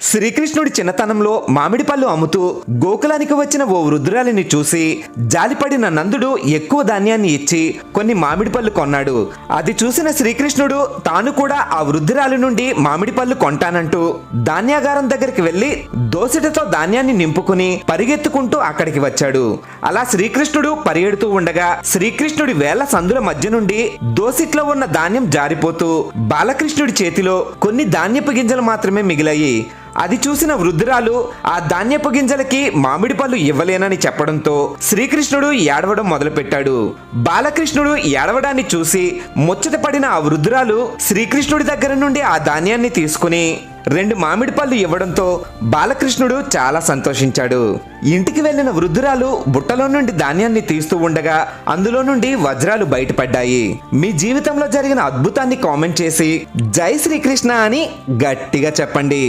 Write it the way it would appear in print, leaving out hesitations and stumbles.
శ్రీకృష్ణుడి చిన్నతనంలో మామిడి పళ్ళు అమ్ముతూ గోకులానికి వచ్చిన ఓ వృద్ధురాలిని చూసి జాలిపడిన నందుడు ఎక్కువ ధాన్యాన్ని ఇచ్చి కొన్ని మామిడి పళ్ళు కొన్నాడు. అది చూసిన శ్రీకృష్ణుడు తాను కూడా ఆ వృద్ధురాలి నుండి మామిడి పళ్ళు కొంటానంటూ ధాన్యాగారం దగ్గరికి వెళ్లి దోసెటతో ధాన్యాన్ని నింపుకుని పరిగెత్తుకుంటూ అక్కడికి వచ్చాడు. అలా శ్రీకృష్ణుడు పరిగెడుతూ ఉండగా శ్రీకృష్ణుడి వేళ్ల సందుల మధ్య నుండి దోసిట్లో ఉన్న ధాన్యం జారిపోతూ బాలకృష్ణుడి చేతిలో కొన్ని ధాన్యపు గింజలు మాత్రమే మిగిలాయి. అది చూసిన వృద్ధురాలు ఆ ధాన్యపు గింజలకి మామిడి పళ్ళు ఇవ్వలేనని చెప్పడంతో శ్రీకృష్ణుడు ఏడవడం మొదలుపెట్టాడు. బాలకృష్ణుడు ఏడవడాన్ని చూసి ముచ్చటపడిన ఆ వృద్ధురాలు శ్రీకృష్ణుడి దగ్గర నుండి ఆ ధాన్యాన్ని తీసుకుని 2 మామిడి పళ్ళు ఇవ్వడంతో బాలకృష్ణుడు చాలా సంతోషించాడు. ఇంటికి వెళ్లిన వృద్ధురాలు బుట్టలో నుండి ధాన్యాన్ని తీస్తూ ఉండగా అందులో నుండి వజ్రాలు బయటపడ్డాయి. మీ జీవితంలో జరిగిన అద్భుతాన్ని కామెంట్ చేసి జై శ్రీకృష్ణ అని గట్టిగా చెప్పండి.